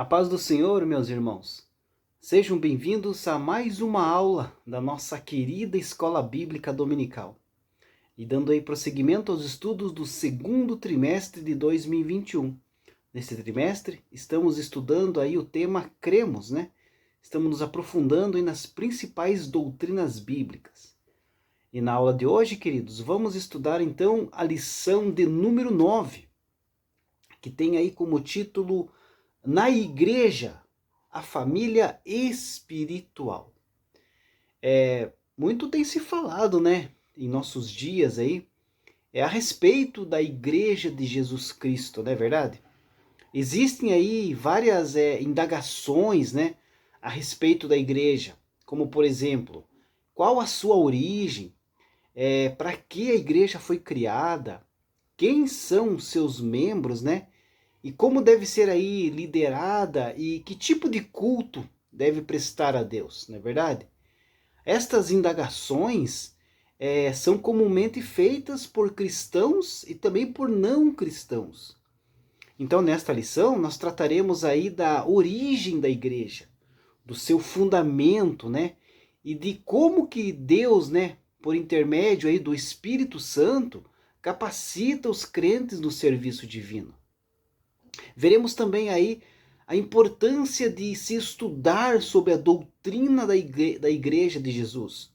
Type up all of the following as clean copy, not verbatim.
A paz do Senhor, meus irmãos. Sejam bem-vindos a mais uma aula da nossa querida Escola Bíblica Dominical. E dando aí prosseguimento aos estudos do segundo trimestre de 2021. Nesse trimestre, estamos estudando aí o tema Cremos, né? Estamos nos aprofundando aí nas principais doutrinas bíblicas. E na aula de hoje, queridos, vamos estudar então a lição de número 9, que tem aí como título Na Igreja, a Família Espiritual. Muito tem se falado, né, em nossos dias aí, a respeito da Igreja de Jesus Cristo, não é verdade? Existem aí várias indagações, né, a respeito da Igreja, como por exemplo, qual a sua origem, para que a Igreja foi criada, quem são os seus membros, né? E como deve ser aí liderada e que tipo de culto deve prestar a Deus, não é verdade? Estas indagações são comumente feitas por cristãos e também por não cristãos. Então, nesta lição, nós trataremos aí da origem da igreja, do seu fundamento, né? E de como que Deus, né, por intermédio aí do Espírito Santo, capacita os crentes no serviço divino. Veremos também aí a importância de se estudar sobre a doutrina da Igreja de Jesus,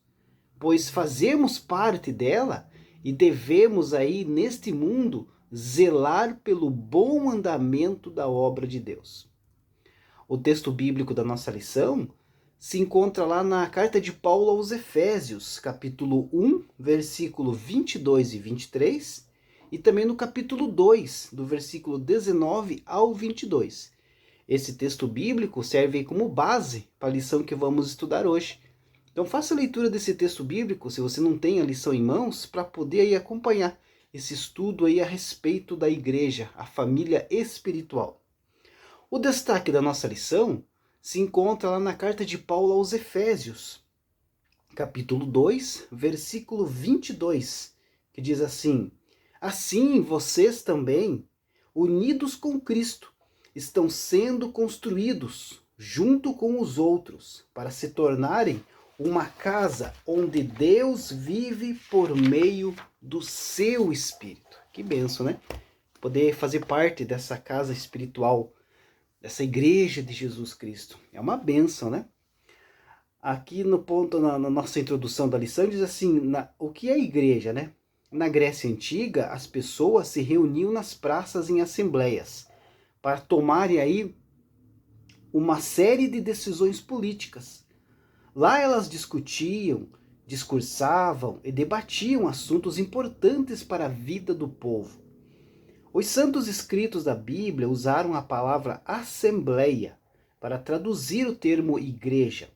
pois fazemos parte dela e devemos aí neste mundo zelar pelo bom andamento da obra de Deus. O texto bíblico da nossa lição se encontra lá na carta de Paulo aos Efésios, capítulo 1, versículo 22 e 23, e também no capítulo 2, do versículo 19 ao 22. Esse texto bíblico serve como base para a lição que vamos estudar hoje. Então faça a leitura desse texto bíblico, se você não tem a lição em mãos, para poder aí acompanhar esse estudo aí a respeito da igreja, a família espiritual. O destaque da nossa lição se encontra lá na carta de Paulo aos Efésios, capítulo 2, versículo 22, que diz assim: Assim vocês também, unidos com Cristo, estão sendo construídos junto com os outros, para se tornarem uma casa onde Deus vive por meio do seu Espírito. Que bênção, né? Poder fazer parte dessa casa espiritual, dessa igreja de Jesus Cristo. É uma bênção, né? Aqui no ponto, na nossa introdução da lição, diz assim, o que é igreja, né? Na Grécia Antiga, as pessoas se reuniam nas praças em assembleias para tomarem aí uma série de decisões políticas. Lá elas discutiam, discursavam e debatiam assuntos importantes para a vida do povo. Os santos escritos da Bíblia usaram a palavra assembleia para traduzir o termo igreja.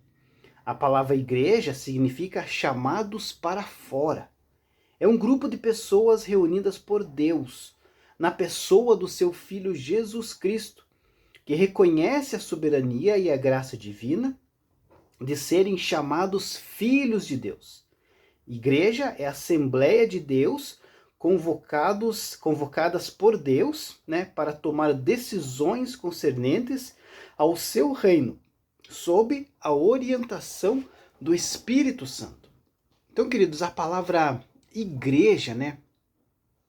A palavra igreja significa chamados para fora. É um grupo de pessoas reunidas por Deus, na pessoa do seu Filho Jesus Cristo, que reconhece a soberania e a graça divina de serem chamados filhos de Deus. Igreja é a Assembleia de Deus, convocadas por Deus, né, para tomar decisões concernentes ao seu reino, sob a orientação do Espírito Santo. Então, queridos, a palavra igreja, né,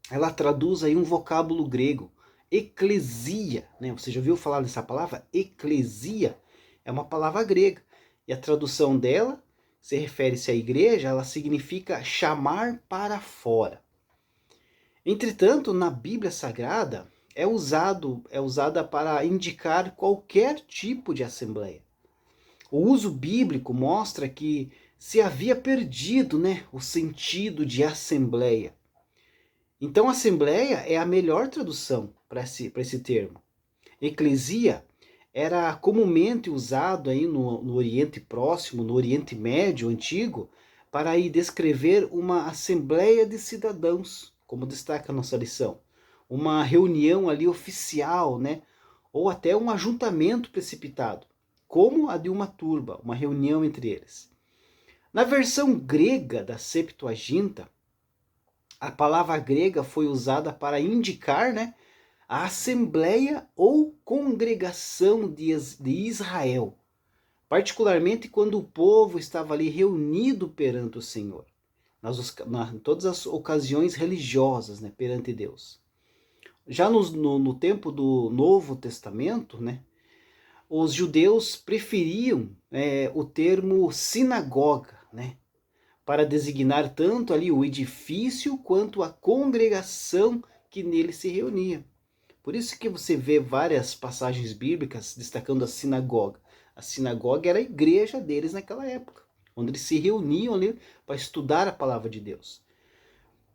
ela traduz aí um vocábulo grego, eclesia, né? Você já ouviu falar dessa palavra? Eclesia é uma palavra grega, e a tradução dela se refere-se à igreja, ela significa chamar para fora. Entretanto, na Bíblia Sagrada, é usada para indicar qualquer tipo de assembleia. O uso bíblico mostra que se havia perdido, né, o sentido de assembleia. Então, assembleia é a melhor tradução para esse termo. Eclesia era comumente usado aí no Oriente Próximo, no Oriente Médio Antigo, para aí descrever uma assembleia de cidadãos, como destaca a nossa lição. Uma reunião ali oficial, né? Ou até um ajuntamento precipitado, como a de uma turba, uma reunião entre eles. Na versão grega da Septuaginta, a palavra grega foi usada para indicar, né, a assembleia ou congregação de Israel, particularmente quando o povo estava ali reunido perante o Senhor, em todas as ocasiões religiosas, né, perante Deus. Já no tempo do Novo Testamento, né, os judeus preferiam o termo sinagoga, né, para designar tanto ali o edifício quanto a congregação que nele se reunia. Por isso que você vê várias passagens bíblicas destacando a sinagoga. A sinagoga era a igreja deles naquela época, onde eles se reuniam ali para estudar a palavra de Deus.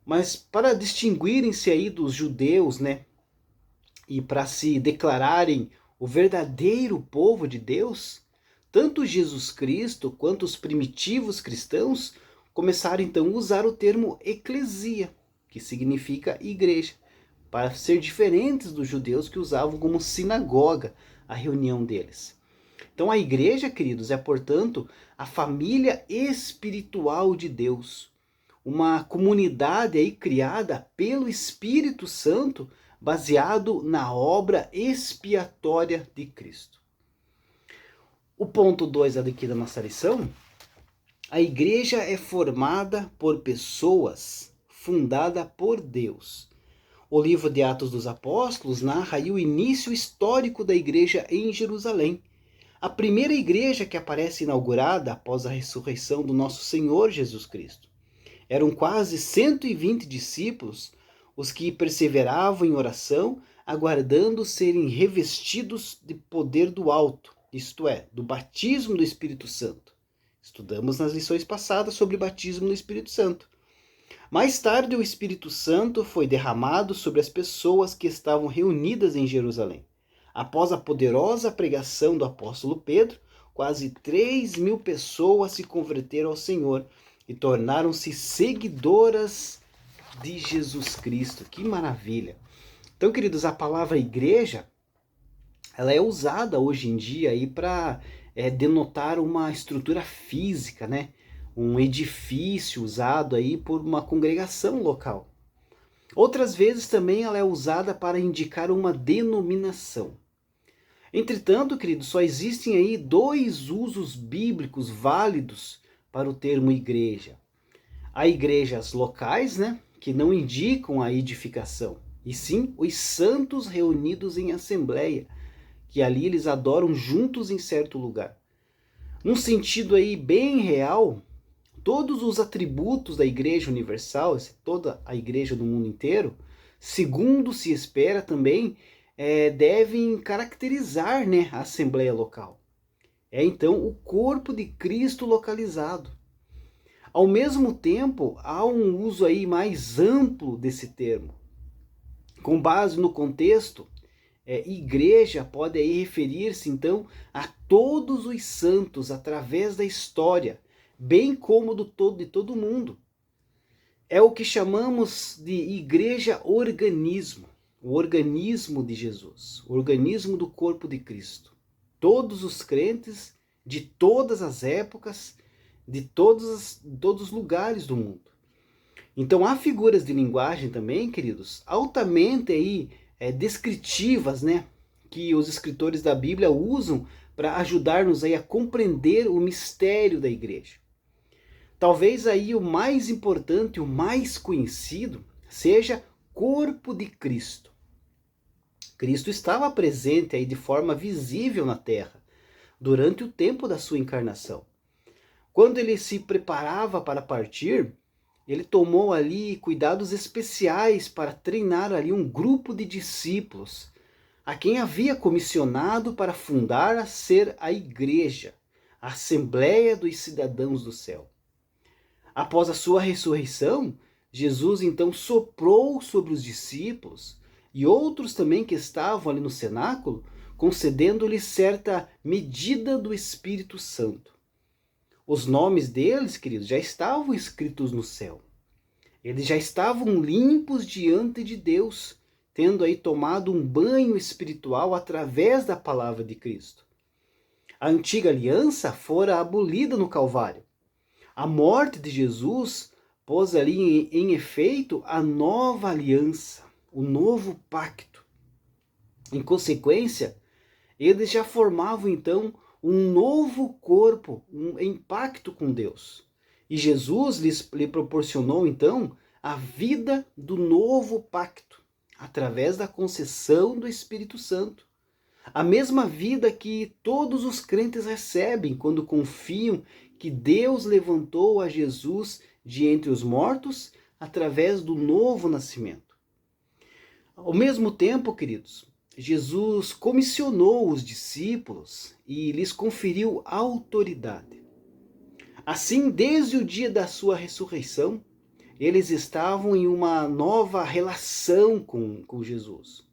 Mas para distinguirem-se aí dos judeus, né, e para se declararem o verdadeiro povo de Deus, tanto Jesus Cristo quanto os primitivos cristãos começaram então a usar o termo eclesia, que significa igreja, para ser diferentes dos judeus que usavam como sinagoga a reunião deles. Então a igreja, queridos, é portanto a família espiritual de Deus, uma comunidade aí criada pelo Espírito Santo, baseado na obra expiatória de Cristo. O ponto 2 aqui da nossa lição: a igreja é formada por pessoas, fundada por Deus. O livro de Atos dos Apóstolos narra aí o início histórico da igreja em Jerusalém. A primeira igreja que aparece inaugurada após a ressurreição do nosso Senhor Jesus Cristo. Eram quase 120 discípulos os que perseveravam em oração, aguardando serem revestidos de poder do alto, isto é, do batismo do Espírito Santo. Estudamos nas lições passadas sobre o batismo do Espírito Santo. Mais tarde, o Espírito Santo foi derramado sobre as pessoas que estavam reunidas em Jerusalém. Após a poderosa pregação do apóstolo Pedro, quase 3.000 pessoas se converteram ao Senhor e tornaram-se seguidoras de Jesus Cristo. Que maravilha! Então, queridos, a palavra igreja, ela é usada hoje em dia aí para denotar uma estrutura física, né? Um edifício usado aí por uma congregação local. Outras vezes também ela é usada para indicar uma denominação. Entretanto, queridos, só existem aí 2 usos bíblicos válidos para o termo igreja. Há igrejas locais, né, que não indicam a edificação, e sim os santos reunidos em assembleia, que ali eles adoram juntos em certo lugar. Num sentido aí bem real, todos os atributos da Igreja Universal, toda a igreja do mundo inteiro, segundo se espera também, devem caracterizar, né, a Assembleia local. É então o corpo de Cristo localizado. Ao mesmo tempo, há um uso aí mais amplo desse termo. Com base no contexto, igreja pode aí referir-se então a todos os santos através da história, bem como de todo mundo. É o que chamamos de igreja organismo, o organismo de Jesus, o organismo do corpo de Cristo. Todos os crentes de todas as épocas, de todos os lugares do mundo. Então há figuras de linguagem também, queridos, altamente aí descritivas, né, que os escritores da Bíblia usam para ajudar-nos aí a compreender o mistério da igreja. Talvez aí o mais importante, o mais conhecido, seja corpo de Cristo. Cristo estava presente aí de forma visível na terra, durante o tempo da sua encarnação. Quando ele se preparava para partir, ele tomou ali cuidados especiais para treinar ali um grupo de discípulos, a quem havia comissionado para fundar a igreja, a Assembleia dos Cidadãos do Céu. Após a sua ressurreição, Jesus então soprou sobre os discípulos e outros também que estavam ali no cenáculo, concedendo-lhes certa medida do Espírito Santo. Os nomes deles, queridos, já estavam escritos no céu. Eles já estavam limpos diante de Deus, tendo aí tomado um banho espiritual através da palavra de Cristo. A antiga aliança fora abolida no Calvário. A morte de Jesus pôs ali em efeito a nova aliança, o novo pacto. Em consequência, eles já formavam então um novo corpo, em pacto com Deus. E Jesus lhe proporcionou então a vida do novo pacto, através da concessão do Espírito Santo. A mesma vida que todos os crentes recebem quando confiam que Deus levantou a Jesus de entre os mortos através do novo nascimento. Ao mesmo tempo, queridos, Jesus comissionou os discípulos e lhes conferiu autoridade. Assim, desde o dia da sua ressurreição, eles estavam em uma nova relação com Jesus.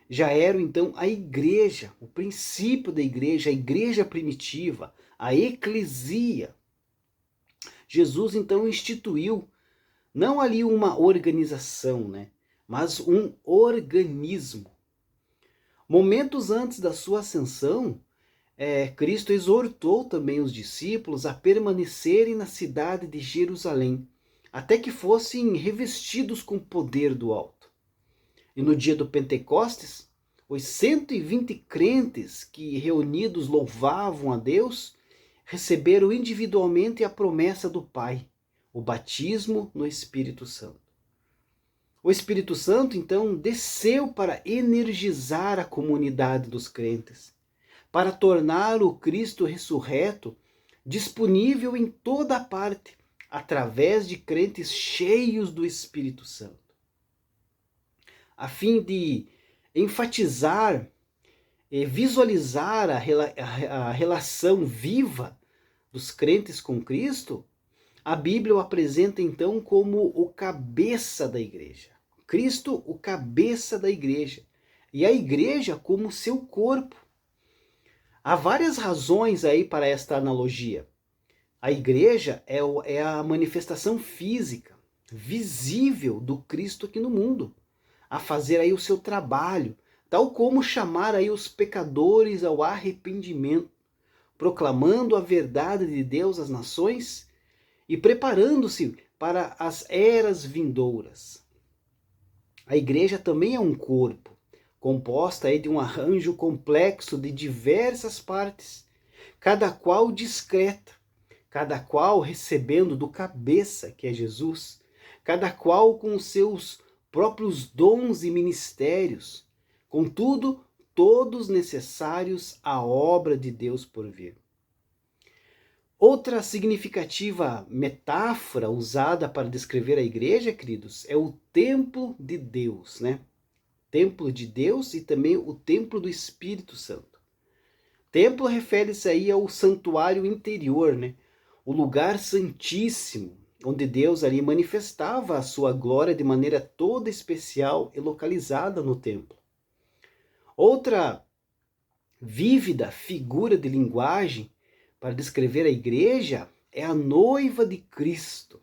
Já eram então a igreja, o princípio da igreja, a igreja primitiva, a eclesia. Jesus então instituiu não ali uma organização, mas um organismo. Momentos antes da sua ascensão, Cristo exortou também os discípulos a permanecerem na cidade de Jerusalém, até que fossem revestidos com o poder do alto. E no dia do Pentecostes, os 120 crentes que reunidos louvavam a Deus, receberam individualmente a promessa do Pai, o batismo no Espírito Santo. O Espírito Santo, então, desceu para energizar a comunidade dos crentes, para tornar o Cristo ressurreto disponível em toda parte, através de crentes cheios do Espírito Santo. A fim de enfatizar e visualizar a relação viva dos crentes com Cristo, a Bíblia o apresenta então como o cabeça da igreja. Cristo, o cabeça da igreja, e a igreja como seu corpo. Há várias razões aí para esta analogia. A igreja é a manifestação física, visível do Cristo aqui no mundo, a fazer aí o seu trabalho, tal como chamar aí os pecadores ao arrependimento, proclamando a verdade de Deus às nações e preparando-se para as eras vindouras. A igreja também é um corpo, composta aí de um arranjo complexo de diversas partes, cada qual discreta, cada qual recebendo do cabeça, que é Jesus, cada qual com os seus próprios dons e ministérios, contudo, todos necessários à obra de Deus por vir. Outra significativa metáfora usada para descrever a igreja, queridos, é o templo de Deus, Templo de Deus e também o templo do Espírito Santo. Templo refere-se aí ao santuário interior, O lugar santíssimo, onde Deus ali manifestava a sua glória de maneira toda especial e localizada no templo. Outra vívida figura de linguagem para descrever a igreja é a noiva de Cristo.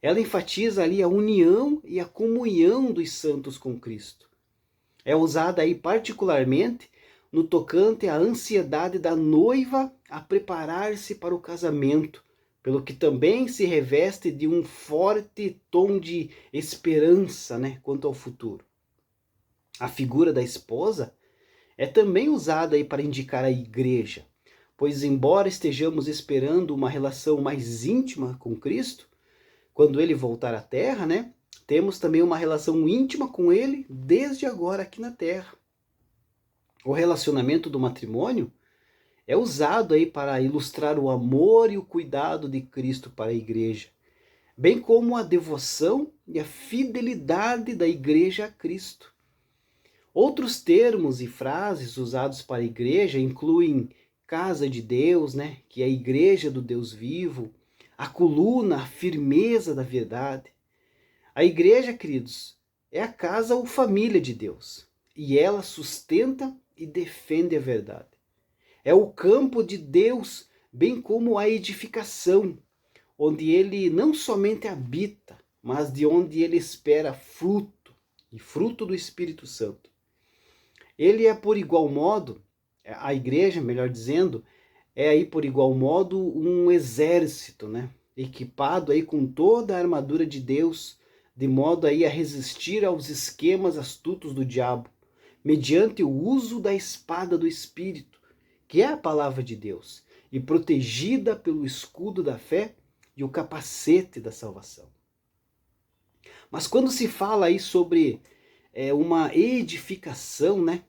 Ela enfatiza ali a união e a comunhão dos santos com Cristo. É usada aí particularmente no tocante à ansiedade da noiva a preparar-se para o casamento, pelo que também se reveste de um forte tom de esperança, quanto ao futuro. A figura da esposa é também usada aí para indicar a igreja, pois embora estejamos esperando uma relação mais íntima com Cristo, quando ele voltar à Terra, temos também uma relação íntima com ele desde agora aqui na Terra. O relacionamento do matrimônio é usado aí para ilustrar o amor e o cuidado de Cristo para a igreja, bem como a devoção e a fidelidade da igreja a Cristo. Outros termos e frases usados para a igreja incluem casa de Deus, que é a igreja do Deus vivo, a coluna, a firmeza da verdade. A igreja, queridos, é a casa ou família de Deus, e ela sustenta e defende a verdade. É o campo de Deus, bem como a edificação, onde ele não somente habita, mas de onde ele espera fruto, e fruto do Espírito Santo. Ele é por igual modo, a igreja, melhor dizendo, é aí por igual modo um exército, equipado aí com toda a armadura de Deus, de modo aí a resistir aos esquemas astutos do diabo, mediante o uso da espada do Espírito, que é a palavra de Deus, e protegida pelo escudo da fé e o capacete da salvação. Mas quando se fala aí sobre uma edificação, né?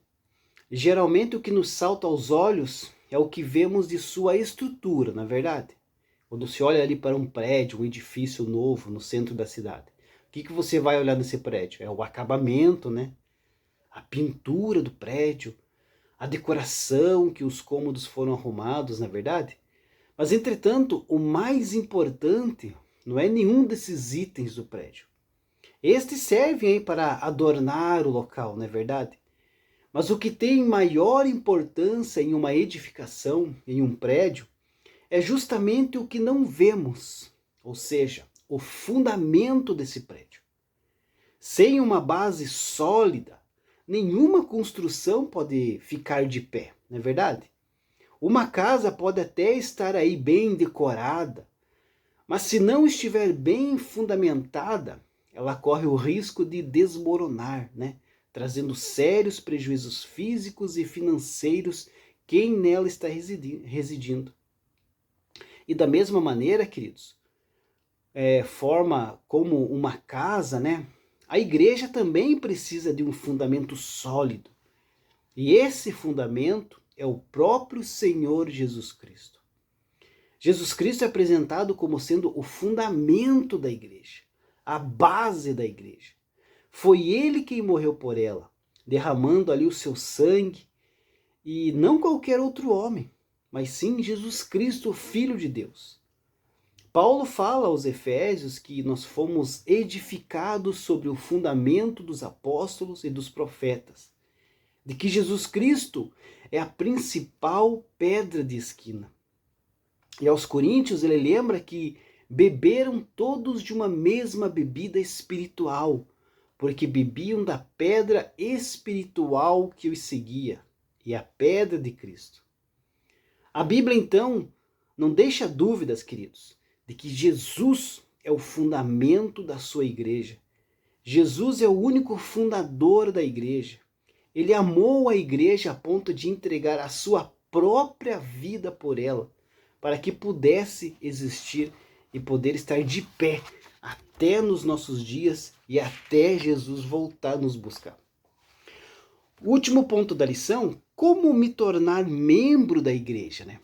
Geralmente o que nos salta aos olhos é o que vemos de sua estrutura, na verdade. Quando se olha ali para um prédio, um edifício novo no centro da cidade, o que você vai olhar nesse prédio? É o acabamento, né? A pintura do prédio, a decoração que os cômodos foram arrumados, na verdade. Mas, entretanto, o mais importante não é nenhum desses itens do prédio. Estes servem aí para adornar o local, não é verdade? Mas o que tem maior importância em uma edificação, em um prédio, é justamente o que não vemos, ou seja, o fundamento desse prédio. Sem uma base sólida, nenhuma construção pode ficar de pé, não é verdade? Uma casa pode até estar aí bem decorada, mas se não estiver bem fundamentada, ela corre o risco de desmoronar, né? Trazendo sérios prejuízos físicos e financeiros quem nela está residindo. E da mesma maneira, queridos, forma como uma casa, né? A igreja também precisa de um fundamento sólido. E esse fundamento é o próprio Senhor Jesus Cristo. Jesus Cristo é apresentado como sendo o fundamento da igreja, a base da igreja. Foi ele quem morreu por ela, derramando ali o seu sangue, e não qualquer outro homem, mas sim Jesus Cristo, o Filho de Deus. Paulo fala aos Efésios que nós fomos edificados sobre o fundamento dos apóstolos e dos profetas, de que Jesus Cristo é a principal pedra de esquina. E aos Coríntios ele lembra que beberam todos de uma mesma bebida espiritual, porque bebiam da pedra espiritual que os seguia, e a pedra de Cristo. A Bíblia, então, não deixa dúvidas, queridos, de que Jesus é o fundamento da sua igreja. Jesus é o único fundador da igreja. Ele amou a igreja a ponto de entregar a sua própria vida por ela, para que pudesse existir e poder estar de pé até nos nossos dias e até Jesus voltar nos buscar. O último ponto da lição, como me tornar membro da igreja, né?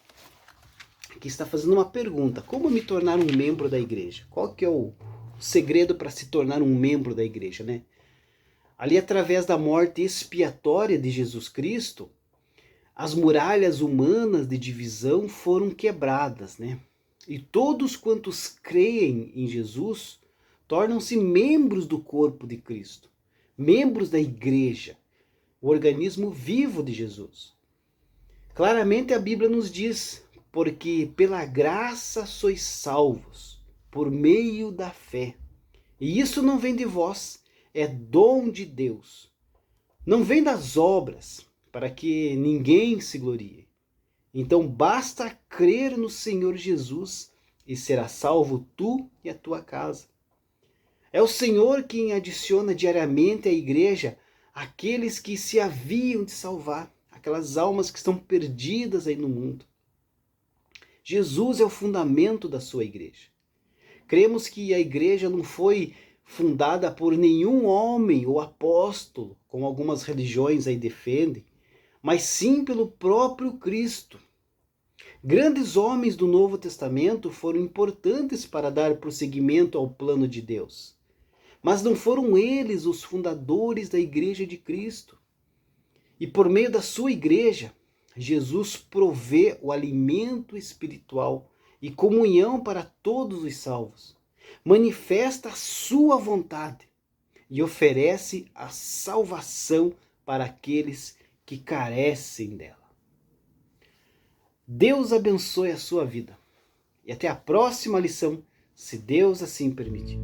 Aqui está fazendo uma pergunta, como me tornar um membro da igreja? Qual que é o segredo para se tornar um membro da igreja, né? Ali, através da morte expiatória de Jesus Cristo, as muralhas humanas de divisão foram quebradas, né? E todos quantos creem em Jesus tornam-se membros do corpo de Cristo, membros da igreja, o organismo vivo de Jesus. Claramente a Bíblia nos diz, porque pela graça sois salvos, por meio da fé. E isso não vem de vós, é dom de Deus. Não vem das obras, para que ninguém se glorie. Então basta crer no Senhor Jesus e será salvo tu e a tua casa. É o Senhor quem adiciona diariamente à igreja aqueles que se haviam de salvar, aquelas almas que estão perdidas aí no mundo. Jesus é o fundamento da sua igreja. Cremos que a igreja não foi fundada por nenhum homem ou apóstolo, como algumas religiões aí defendem, mas sim pelo próprio Cristo. Grandes homens do Novo Testamento foram importantes para dar prosseguimento ao plano de Deus. Mas não foram eles os fundadores da Igreja de Cristo. E por meio da sua igreja, Jesus provê o alimento espiritual e comunhão para todos os salvos. Manifesta a sua vontade e oferece a salvação para aqueles que carecem dela. Deus abençoe a sua vida. E até a próxima lição, se Deus assim permitir.